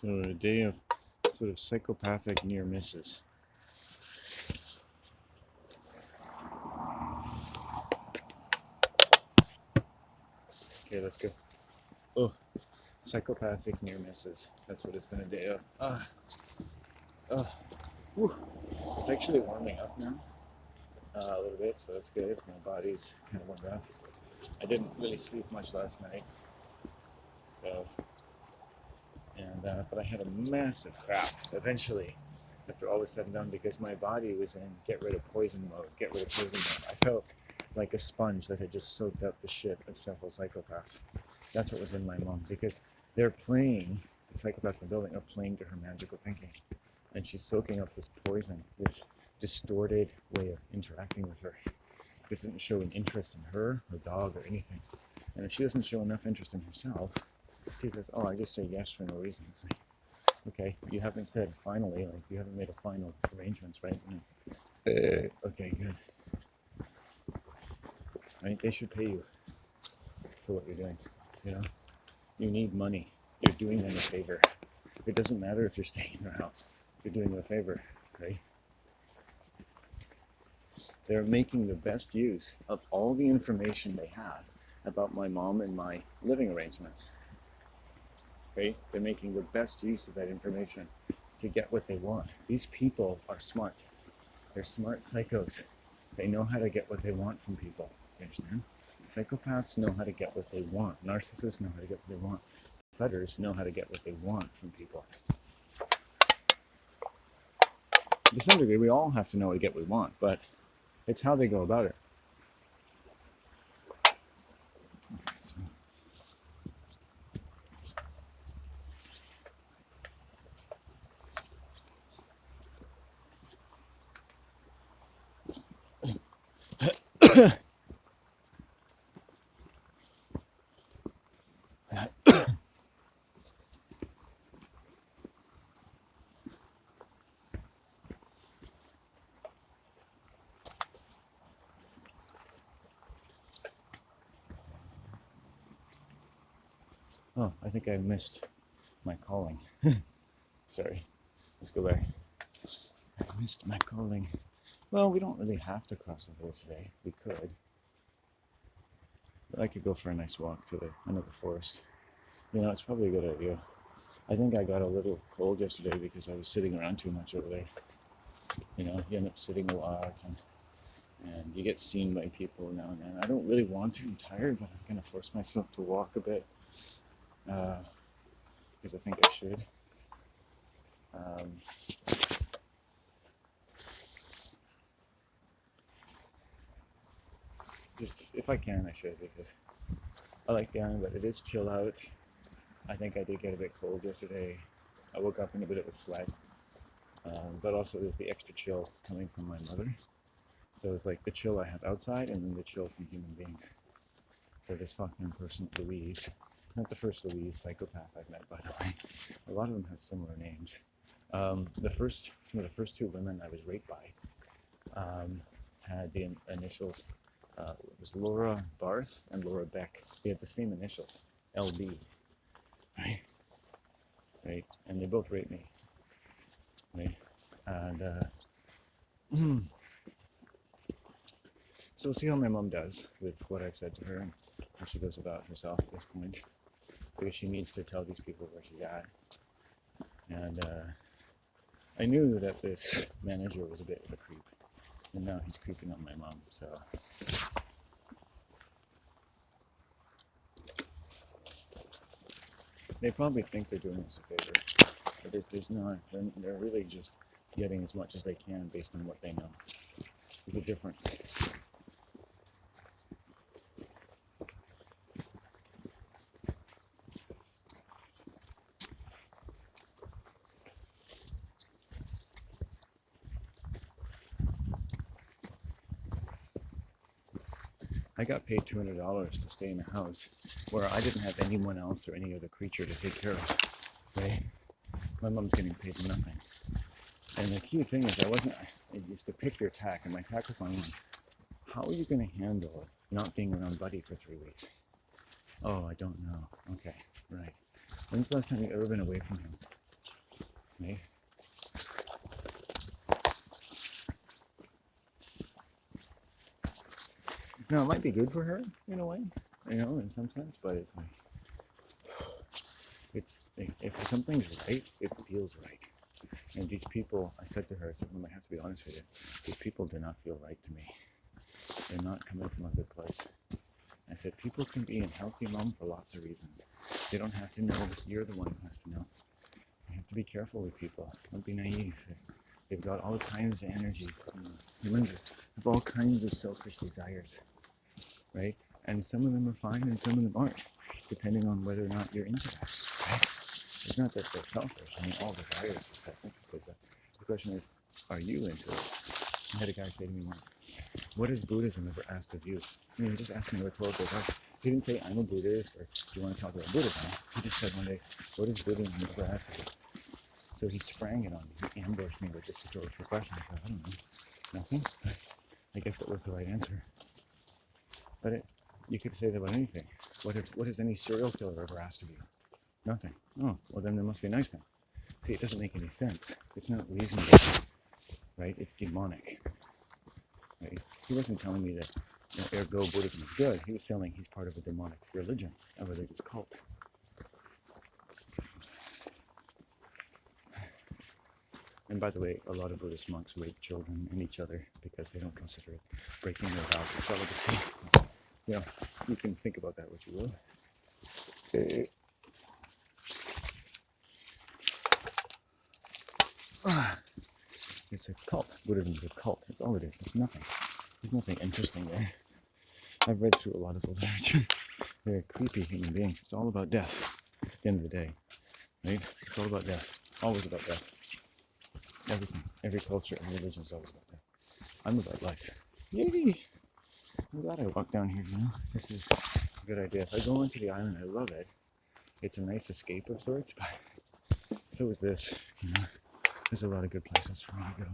So a day of sort of psychopathic near misses. Okay, let's go. Oh, psychopathic near misses. That's what it's been a day of. Whew. It's actually warming up now a little bit, so that's good. My body's kind of warmed up. I didn't really sleep much last night, so but I had a massive crap eventually after all was said and done because my body was in get rid of poison mode. I felt like a sponge that had just soaked up the shit of several psychopaths. That's what was in my mom because they're playing, the psychopaths in the building are playing to her magical thinking. And she's soaking up this poison, this distorted way of interacting with her. This isn't showing interest in her dog or anything. And if she doesn't show enough interest in herself, she says, oh, I just say yes for no reason. It's like, okay, you haven't said finally, like you haven't made a final arrangements, right? Okay, good. Right? They should pay you for what you're doing, you know? You need money. You're doing them a favor. It doesn't matter if you're staying in their house. You're doing them a favor, right? They're making the best use of all the information they have about my mom and my living arrangements. Right? They're making the best use of that information to get what they want. These people are smart. They're smart psychos. They know how to get what they want from people. You understand? Psychopaths know how to get what they want. Narcissists know how to get what they want. Predators know how to get what they want from people. To some degree, we all have to know how to get what we want, but it's how they go about it. Okay, so. Oh, I think I missed my calling. Sorry. Let's go back. I missed my calling. Well, we don't really have to cross the road today. We could. But I could go for a nice walk to another forest. You know, it's probably a good idea. I think I got a little cold yesterday because I was sitting around too much over there. You know, you end up sitting a lot and you get seen by people now and then. I don't really want to. I'm tired, but I'm going to force myself to walk a bit because I think I should. Just if I can, I should because I like the island, but it is chill out. I think I did get a bit cold yesterday. I woke up in a bit of a sweat, but also there's the extra chill coming from my mother. So it's like the chill I have outside and then the chill from human beings. So this fucking person, Louise, not the first Louise psychopath I've met, by the way. A lot of them have similar names. Some of the first two women I was raped by had the initials. It was Laura Barth and Laura Beck. They had the same initials, LB, right? Right, and they both raped me, right? And so we'll see how my mom does with what I've said to her and how she goes about herself at this point, because she needs to tell these people where she's at. And I knew that this manager was a bit of a creep, and now he's creeping on my mom, so. They probably think they're doing us a favor, but there's not. They're really just getting as much as they can based on what they know. There's a difference. I got paid $200 to stay in a house where I didn't have anyone else or any other creature to take care of. Right? My mom's getting paid nothing. And the key thing is I used to pick your tack, and my tack with my mom. How are you going to handle not being around Buddy for 3 weeks? Oh, I don't know. Okay, right. When's the last time you've ever been away from him? right? Now, it might be good for her in a way, in some sense, but it's like, if something's right, it feels right. And these people, I said to her, I said, I have to be honest with you, these people do not feel right to me. They're not coming from a good place. I said, people can be in healthy mom for lots of reasons. They don't have to know. You're the one who has to know. You have to be careful with people. Don't be naive. They've got all kinds of energies. Humans have all kinds of selfish desires, right? And some of them are fine and some of them aren't, depending on whether or not you're into that, right? It's not that they're selfish. I mean, all desires are self-interested, but the question is, are you into it? I had a guy say to me once, what has Buddhism ever asked of you? I mean, he just asked me a rhetorical question. He didn't say, I'm a Buddhist, or do you want to talk about Buddhism? He just said one day, what has Buddhism ever asked of you? So he sprang it on me. He ambushed me with this rhetorical question. I said, I don't know. Nothing? I guess that was the right answer. But you could say that about anything. What has any serial killer ever asked of you? Nothing. Oh, well then there must be a nice thing. See, it doesn't make any sense. It's not reasonable, right? It's demonic. Right? He wasn't telling me that ergo Buddhism is good. He was telling he's part of a demonic religion, a religious cult. And by the way, a lot of Buddhist monks rape children and each other because they don't consider it breaking their vows of celibacy. You can think about that what you will. It's a cult. Buddhism is a cult. That's all it is. It's nothing. There's nothing interesting there. I've read through a lot of old literature. They're creepy human beings. It's all about death at the end of the day. Right? It's all about death. Always about death. Everything. Every culture, every religion is always about death. I'm about life. Yay! I'm glad I walked down here, This is a good idea. If I go into the island, I love it. It's a nice escape of sorts, but so is this, There's a lot of good places for me to go.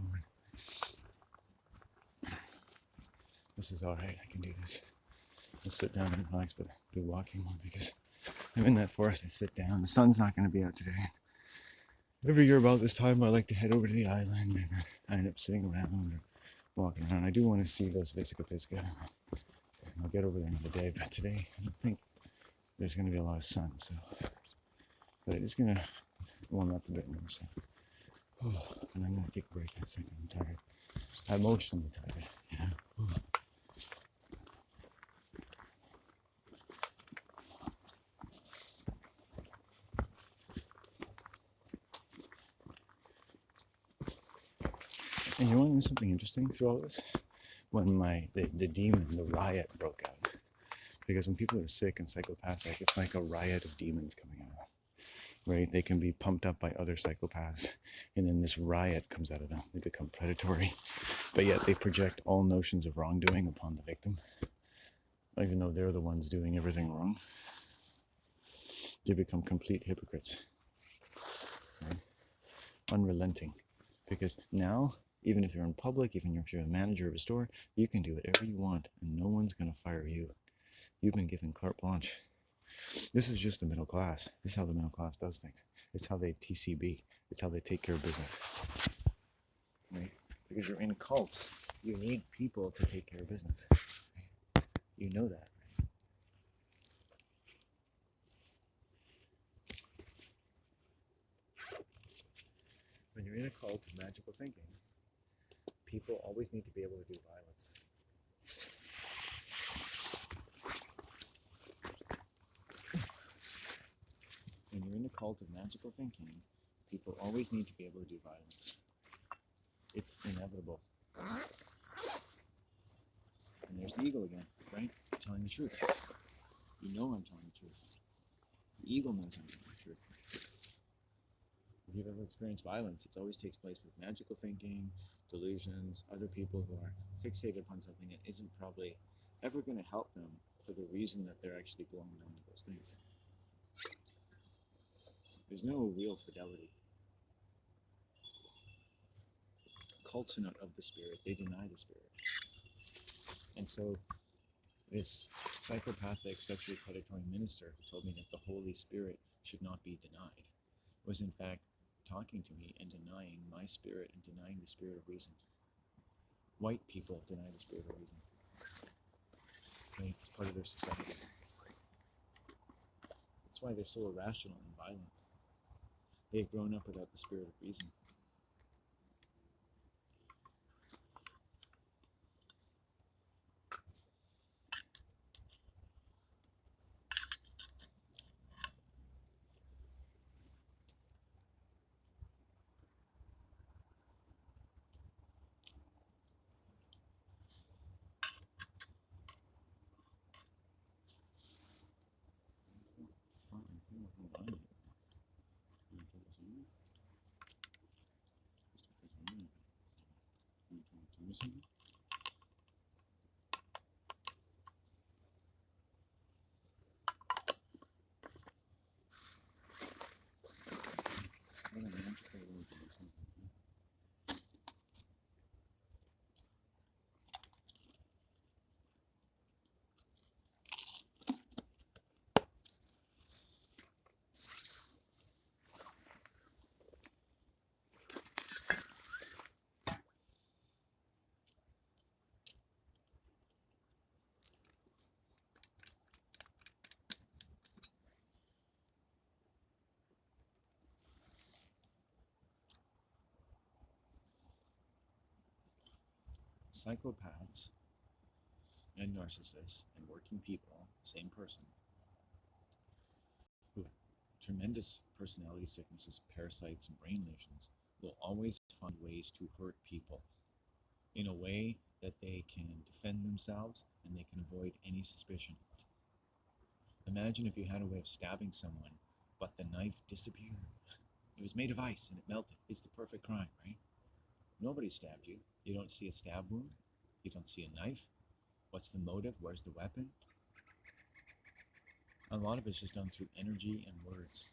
This is alright, I can do this. I'll sit down and relax, but do walking more because I'm in that forest. I sit down. The sun's not going to be out today. Every year about this time, I like to head over to the island and I end up sitting around or walking around. I do want to see those Visca. I'll get over there another day, but today I don't think there's going to be a lot of sun, so. But it's going to warm up a bit more, so. And I'm going to take a break in a second. I'm tired. I'm emotionally tired, And you want to know something interesting through all this? When the demon, the riot broke out. Because when people are sick and psychopathic, it's like a riot of demons coming out. Right? They can be pumped up by other psychopaths, and then this riot comes out of them. They become predatory, but yet they project all notions of wrongdoing upon the victim, even though they're the ones doing everything wrong. They become complete hypocrites, right? Unrelenting, because now, even if you're in public, even if you're a manager of a store, you can do whatever you want, and no one's going to fire you. You've been given carte blanche. This is just the middle class. This is how the middle class does things. It's how they TCB. It's how they take care of business. Right? Because you're in cults. You need people to take care of business. Right? You know that. Right? When you're in a cult of magical thinking, people always need to be able to do violence. When you're in the cult of magical thinking, people always need to be able to do violence. It's inevitable. And there's the ego again, right? Telling the truth. You know I'm telling the truth. The ego knows I'm telling the truth. If you've ever experienced violence, it always takes place with magical thinking, delusions, other people who are fixated upon something that isn't probably ever going to help them for the reason that they're actually belonging on to those things. There's no real fidelity. Cults are not of the spirit, they deny the spirit. And so this psychopathic, sexually predatory minister who told me that the Holy Spirit should not be denied was in fact talking to me and denying my spirit and denying the spirit of reason. White people deny the spirit of reason. Right? It's part of their society. That's why they're so irrational and violent. They've grown up without the spirit of reason. Psychopaths and narcissists and working people, same person, who have tremendous personality sicknesses, parasites, and brain lesions, will always find ways to hurt people in a way that they can defend themselves and they can avoid any suspicion. Imagine if you had a way of stabbing someone, but the knife disappeared. It was made of ice and it melted. It's the perfect crime, right? Nobody stabbed you. You don't see a stab wound. You don't see a knife. What's the motive? Where's the weapon? A lot of it's just done through energy and words.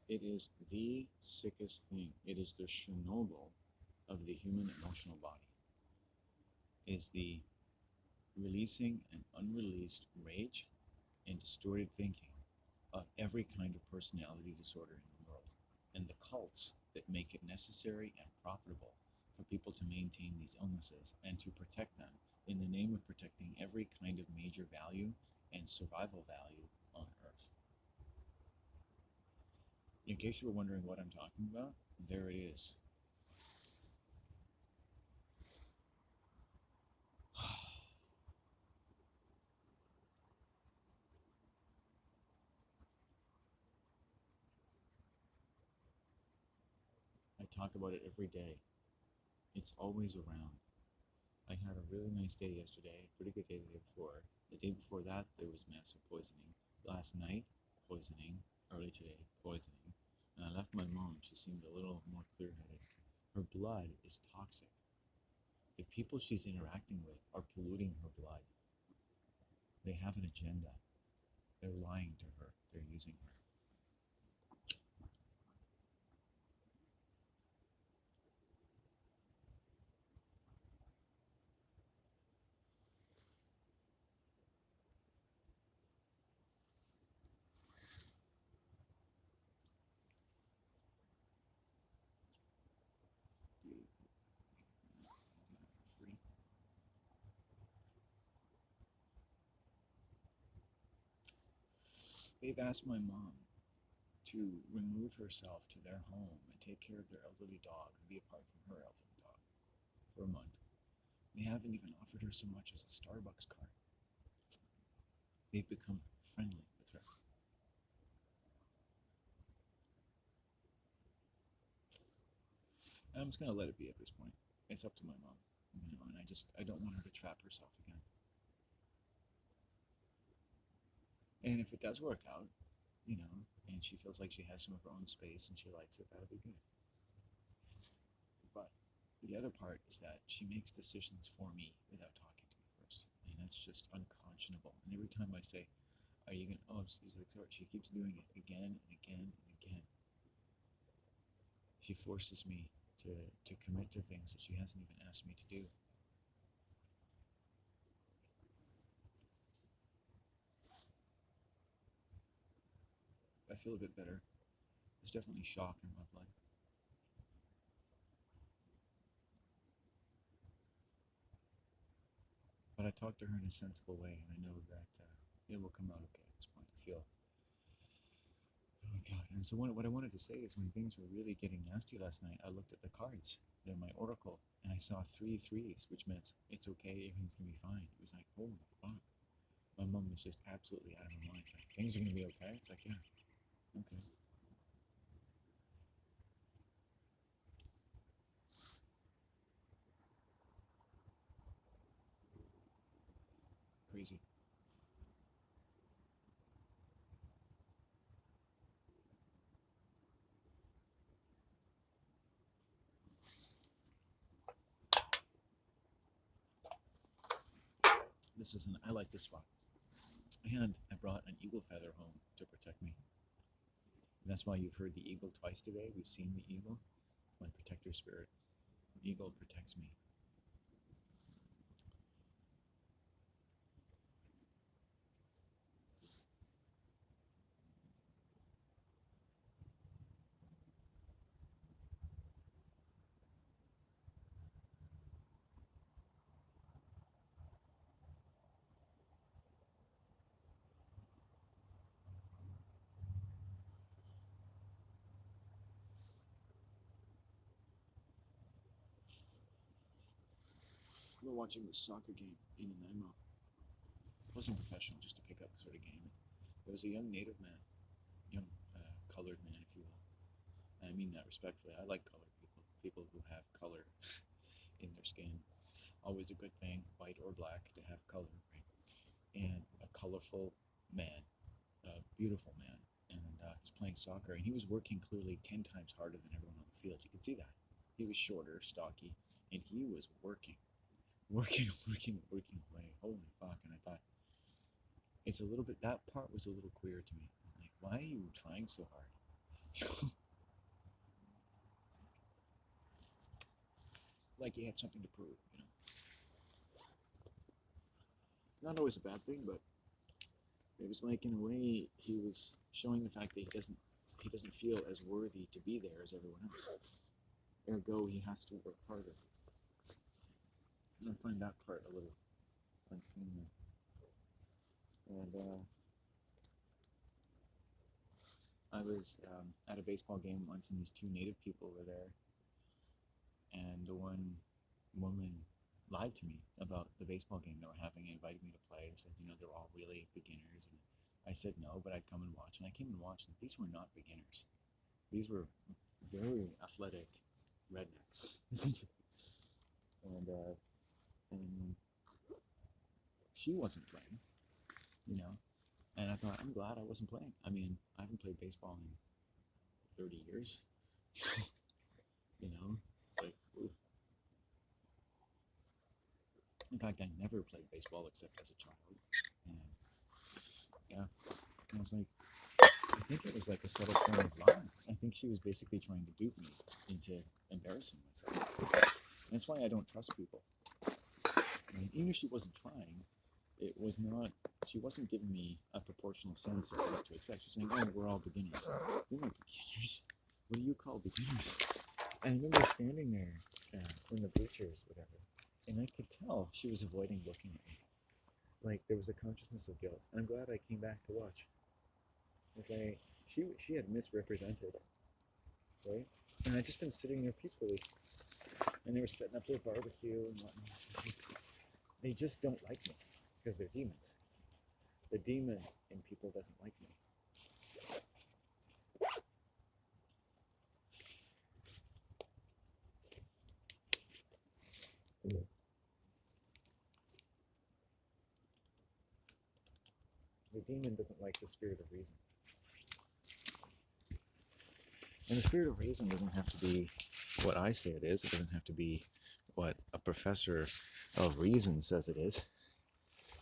It is the sickest thing. It is the Chernobyl of the human emotional body. It is the releasing and unreleased rage and distorted thinking of every kind of personality disorder in the world, and the cults that make it necessary and profitable for people to maintain these illnesses and to protect them in the name of protecting every kind of major value and survival value on Earth. In case you were wondering what I'm talking about, there it is. I talk about it every day. It's always around. I had a really nice day yesterday, pretty good day the day before. The day before that, there was massive poisoning. Last night, poisoning. Early today, poisoning. And I left my mom. She seemed a little more clear-headed. Her blood is toxic. The people she's interacting with are polluting her blood. They have an agenda. They're lying to her. They're using her. They've asked my mom to remove herself to their home and take care of their elderly dog and be apart from her elderly dog for a month. They haven't even offered her so much as a Starbucks card. They've become friendly with her. I'm just gonna let it be at this point. It's up to my mom, and I don't want her to trap herself again. And if it does work out, and she feels like she has some of her own space and she likes it, that'll be good. But the other part is that she makes decisions for me without talking to me first, and that's just unconscionable. And every time I say, "Are you gonna?" Oh, she's like, sorry. She keeps doing it again and again and again. She forces me to commit to things that she hasn't even asked me to do. I feel a bit better. There's definitely shock in my blood. But I talk to her in a sensible way, and I know that it will come out okay at this point. I feel, oh God. And so what I wanted to say is when things were really getting nasty last night, I looked at the cards. They're my oracle, and I saw 3 3s, which meant it's okay, everything's going to be fine. It was like, holy fuck. My mom was just absolutely out of her mind. It's like, things are going to be okay? It's like, yeah, okay. Crazy. I like this spot. And I brought an eagle feather home to protect me. And that's why you've heard the eagle twice today. We've seen the eagle. It's my protector spirit. The eagle protects me. We were watching this soccer game in Nanaimo. It wasn't professional, just a pickup sort of game. There was a young native man, young colored man, if you will. And I mean that respectfully. I like colored people, people who have color in their skin. Always a good thing, white or black, to have color, right? And a colorful man, a beautiful man, and he's playing soccer, and he was working clearly 10 times harder than everyone on the field. You could see that. He was shorter, stocky, and he was working, working away. Holy fuck! And I thought, it's a little bit. That part was a little queer to me. Like, why are you trying so hard? Like he had something to prove. Not always a bad thing, but it was like in a way he was showing the fact that he doesn't feel as worthy to be there as everyone else. Ergo, he has to work harder. And I find that part a little unseemly. And I was at a baseball game once, and these 2 native people were there, and the one woman lied to me about the baseball game they were having and invited me to play and said, they're all really beginners. And I said no, but I'd come and watch. And I came and watched, and these were not beginners. These were very athletic rednecks. and and she wasn't playing, you know. And I thought, I'm glad I wasn't playing. I mean, I haven't played baseball in 30 years. It's like, ooh. In fact, I never played baseball except as a child. And yeah, I was like, I think it was like a subtle form of lying. I think she was basically trying to dupe me into embarrassing myself. And that's why I don't trust people. I mean, even if she wasn't trying, it was not, she wasn't giving me a proportional sense of what to expect. She was saying, oh, we're all beginners. We're not beginners. What do you call beginners? And I remember standing there in the bleachers, whatever, and I could tell she was avoiding looking at me. Like, there was a consciousness of guilt. And I'm glad I came back to watch. It's like, she had misrepresented, right? And I'd just been sitting there peacefully. And they were setting up their barbecue and whatnot. They just don't like me because they're demons. The demon in people doesn't like me. The demon doesn't like the spirit of reason. And the spirit of reason doesn't have to be what I say it is. It doesn't have to be what a professor of reason says it is.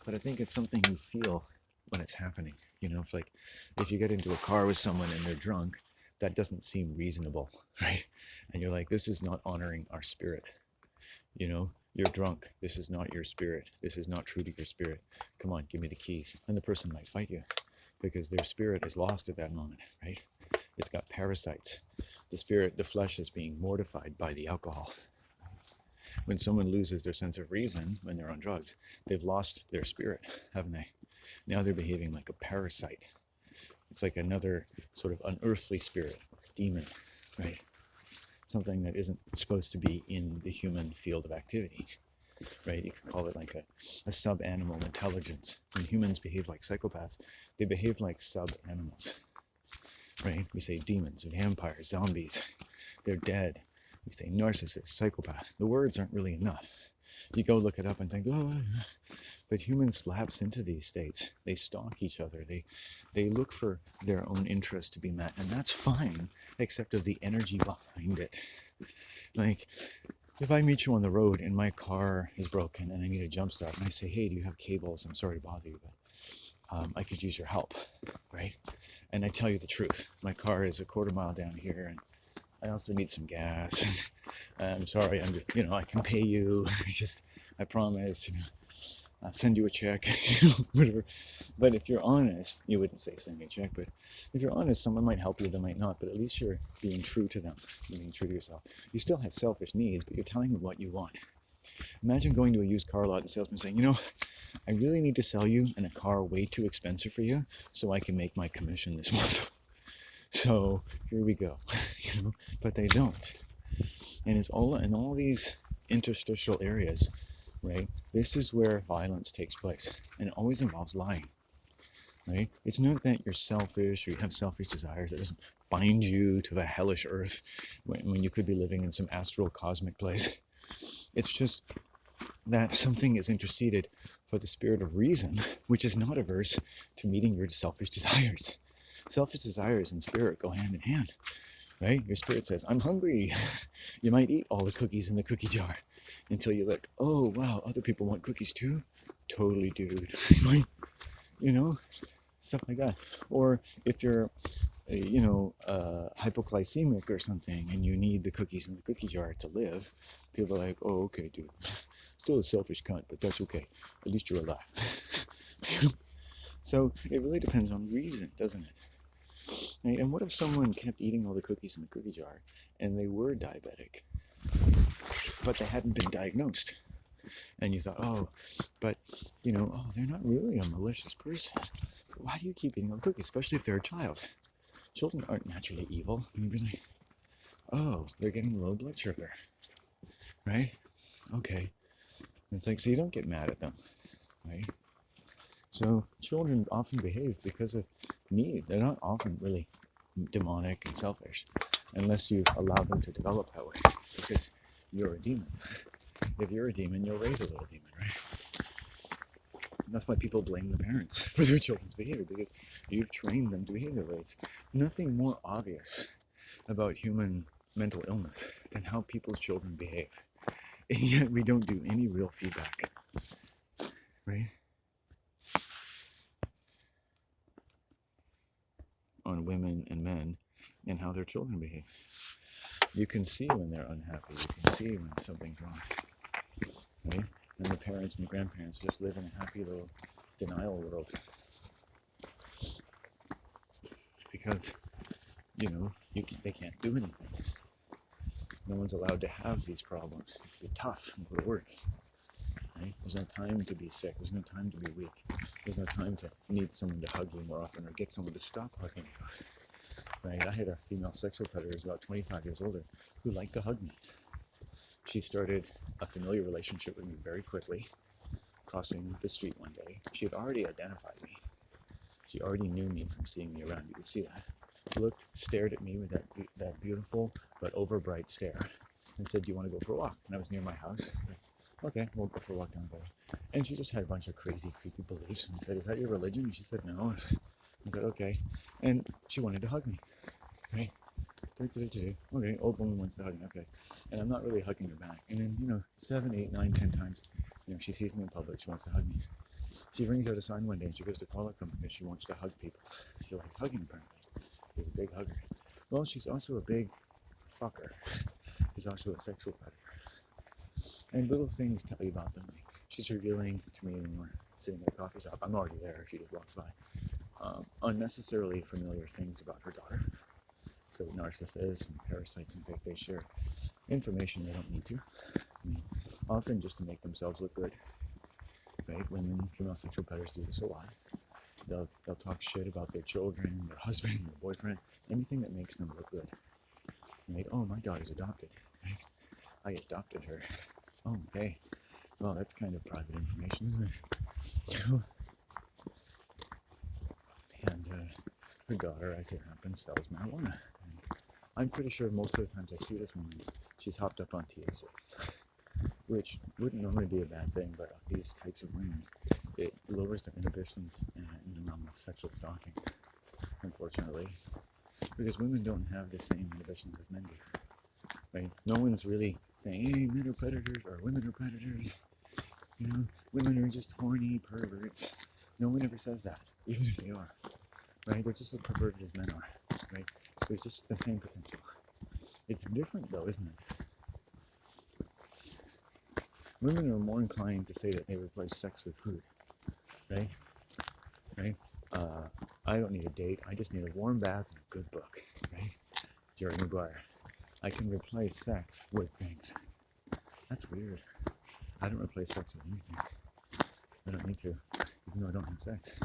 But I think it's something you feel when it's happening. You know, it's like if you get into a car with someone and they're drunk, that doesn't seem reasonable, right? And you're like, this is not honoring our spirit. You know, you're drunk. This is not your spirit. This is not true to your spirit. Come on, give me the keys. And the person might fight you because their spirit is lost at that moment, right? It's got parasites. The spirit, the flesh is being mortified by the alcohol. When someone loses their sense of reason when they're on drugs, they've lost their spirit, haven't they? Now they're behaving like a parasite. It's like another sort of unearthly spirit, demon, right? Something that isn't supposed to be in the human field of activity, right? You could call it like a sub-animal intelligence. When humans behave like psychopaths, they behave like sub-animals, right? We say demons, vampires, zombies, they're dead. We say narcissist, psychopath. The words aren't really enough. You go look it up and think, oh, but humans lapse into these states. They stalk each other. They look for their own interest to be met, and that's fine, except of the energy behind it. Like, if I meet you on the road and my car is broken and I need a jump start, and I say, hey, do you have cables? I'm sorry to bother you, but I could use your help, right? And I tell you the truth. My car is a quarter mile down here, and I also need some gas. I'm sorry, I'm just, I can pay you. I promise, I'll send you a check, whatever. But if you're honest, you wouldn't say send me a check, but if you're honest, someone might help you, they might not, but at least you're being true to them, you're being true to yourself. You still have selfish needs, but you're telling them what you want. Imagine going to a used car lot and the salesman saying, I really need to sell you in a car way too expensive for you so I can make my commission this month. So here we go, but they don't. And it's all in all these interstitial areas, right? This is where violence takes place, and it always involves lying, right? It's not that you're selfish or you have selfish desires. It doesn't bind you to the hellish earth when you could be living in some astral cosmic place. It's just that something is interceded for the spirit of reason, which is not averse to meeting your selfish desires. Selfish desires and spirit go hand in hand, right? Your spirit says, I'm hungry. You might eat all the cookies in the cookie jar until you look, oh, wow, other people want cookies too? Totally, dude. Stuff like that. Or if you're, hypoglycemic or something and you need the cookies in the cookie jar to live, people are like, oh, okay, dude. Still a selfish cunt, but that's okay. At least you're alive. So it really depends on reason, doesn't it? Right? And what if someone kept eating all the cookies in the cookie jar and they were diabetic, but they hadn't been diagnosed? And you thought, they're not really a malicious person. Why do you keep eating all the cookies, especially if they're a child? Children aren't naturally evil. And you'd be like, they're getting low blood sugar, right? Okay. And it's like, so you don't get mad at them, right? So children often behave because of need. They're not often really demonic and selfish unless you allow them to develop that way, because you're a demon. If you're a demon, you'll raise a little demon, right? And that's why people blame the parents for their children's behavior, because you've trained them to behave that way. It's nothing more obvious about human mental illness than how people's children behave. And yet we don't do any real feedback, right? On women and men and how their children behave. You can see when they're unhappy. You can see when something's wrong, right? And the parents and the grandparents just live in a happy little denial world because, they can't do anything. No one's allowed to have these problems. You're tough and go to work. Right? There's no time to be sick. There's no time to be weak. There's no time to need someone to hug you more often or get someone to stop hugging you. Right? I had a female sexual predator who was about 25 years older who liked to hug me. She started a familiar relationship with me very quickly, crossing the street one day. She had already identified me. She already knew me from seeing me around. You could see that. Looked, stared at me with that beautiful but overbright stare and said, do you want to go for a walk? And I was near my house. I said, okay, we'll go for a walk down the road. And she just had a bunch of crazy, creepy beliefs and said, is that your religion? And she said, no. I said, okay. And she wanted to hug me, right? Okay, old woman wants to hug me. Okay, and I'm not really hugging her back. And then 7, 8, 9, 10 times, she sees me in public. She wants to hug me. She brings out a sign one day and she goes to toilet come because she wants to hug people. She likes hugging apparently. She's a big hugger. Well, she's also a big fucker. She's also a sexual predator. And little things tell you about them. Like she's revealing to me when we're sitting at a coffee shop. I'm already there. She just walks by. Unnecessarily familiar things about her daughter. So narcissists and parasites and they share information they don't need to. Often just to make themselves look good. Right? Women, female sexual predators do this a lot. They'll talk shit about their children, their husband, their boyfriend, anything that makes them look good. Right? Oh, my daughter's adopted. Right? I adopted her. Oh, okay. Well, that's kind of private information, isn't it? And her daughter, as it happens, sells marijuana. And I'm pretty sure most of the times I see this woman, she's hopped up on THC, which wouldn't normally be a bad thing, but these types of women, it lowers their inhibitions in the realm of sexual stalking, unfortunately, because women don't have the same inhibitions as men do. Right? No one's really saying, hey, men are predators or women are predators. Women are just horny perverts. No one ever says that, even if they are. Right? They're just as perverted as men are. Right? There's just the same potential. It's different though, isn't it? Women are more inclined to say that they replace sex with food. Right? Right? I don't need a date. I just need a warm bath and a good book. Right? Jerry Maguire. I can replace sex with things. That's weird. I don't replace sex with anything. I don't need to, even though I don't have sex.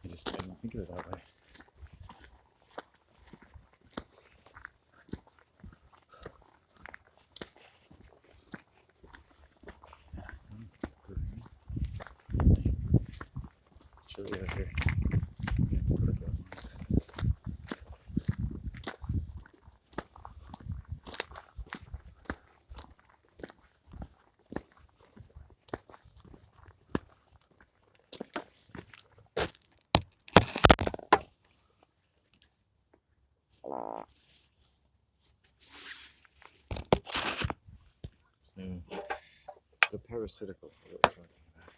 I don't think of it that way. Show you out here. Yeah, put it there. So, the parasitical that we're talking about.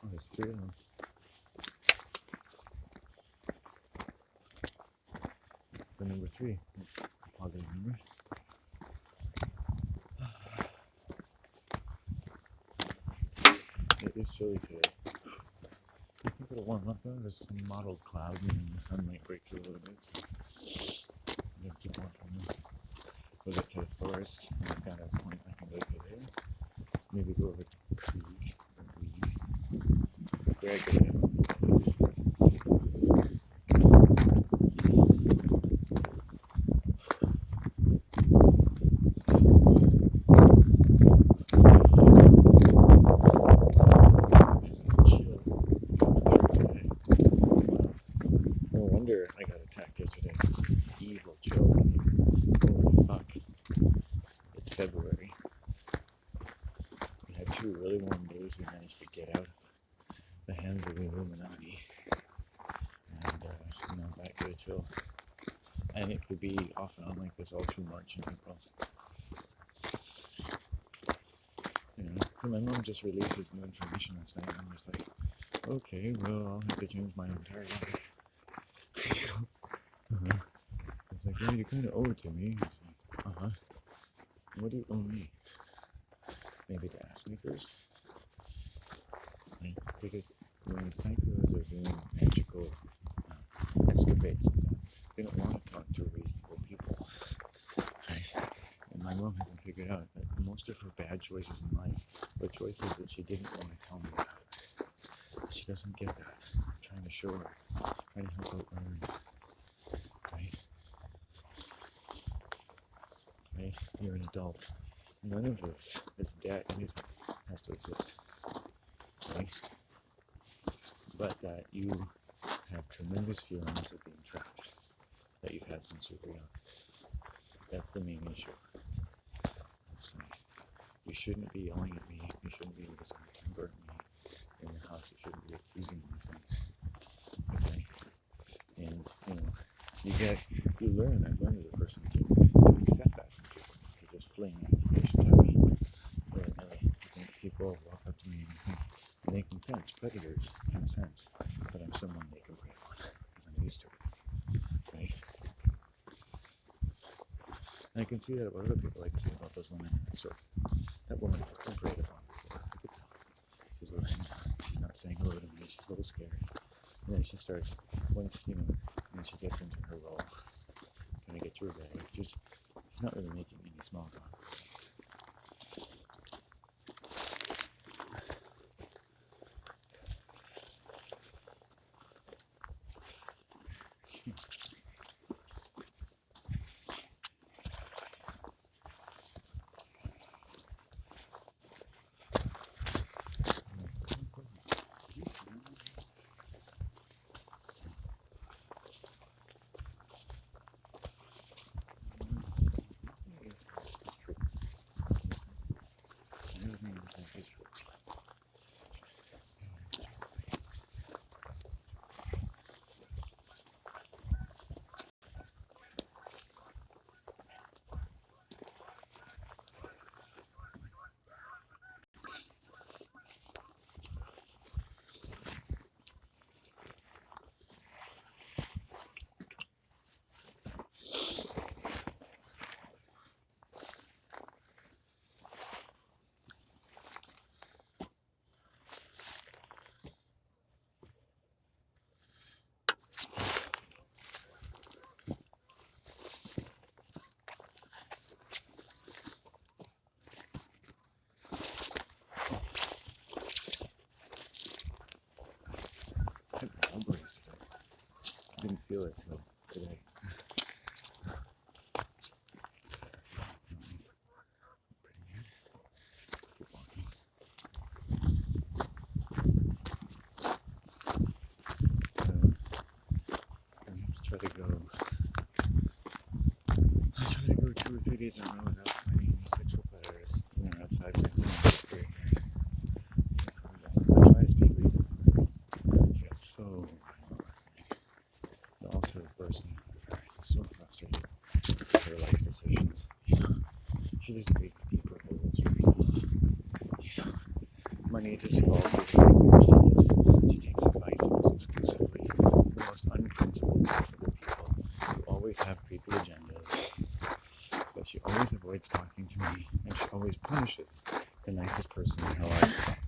Oh, there's 3 of them. It's the number 3. It's a positive number. It is chilly today. I think it'll warm up though. There's some mottled cloud and the sun might break through a little bit. So I'm gonna keep walking. We'll get to the forest. I've got a point I can go to there. Maybe go over to the creek or weed. Greg, no wonder I got attacked yesterday. Evil chill. Holy fuck. It's February. We had 2 really warm days. We managed to get out of the hands of the Illuminati. And now back to the chill. And it could be off and on like this all through March and April. So my mom just releases new information last night, and I'm just like, okay, well, I'll have to change my entire life. It's like, well, you kind of owe it to me. It's like, what do you owe me? Maybe to ask me first. Right? Because when the psychos are doing magical escapades and stuff, they don't want to talk to reasonable people. Right? And my mom hasn't figured out that most of her bad choices in life were choices that she didn't want to tell me about. She doesn't get that. I'm trying to show her, trying to help her learn. Right? Right? You're an adult. None of this debt, anything, has to exist. Right? But that you have tremendous feelings of being trapped that you've had since you were young. That's the main issue. You shouldn't be yelling at me. You shouldn't be losing temper at me in the house. You shouldn't be accusing me of things. Okay? You learn. I've learned as a person to accept that from people, to just fling accusations at me. I think people walk up to me and think they can sense, predators can sense that I'm someone they can prey on, because I'm used to it, right? And I can see that what other people like to say about those women. So that woman I preyed upon before, I could tell. She's not saying hello to me, she's a little scared. And then she starts, once, and she gets into her role, kind of get to her bag. She's not really making any small talk. I didn't feel it till today. Let's keep walking. So I have to try to go. I try to go 2 or 3 days in a row without finding any sexual predators, outside my home. I try to speak reason. She got so violent last night. But also, of course, I was so frustrated with her life decisions. She just digs deeper holes for me. Money just falls within her seeds. She takes advice almost exclusively from the most unprincipled possible people who always have creepy agendas. But she always avoids talking to me, and she always punishes the nicest person in her life.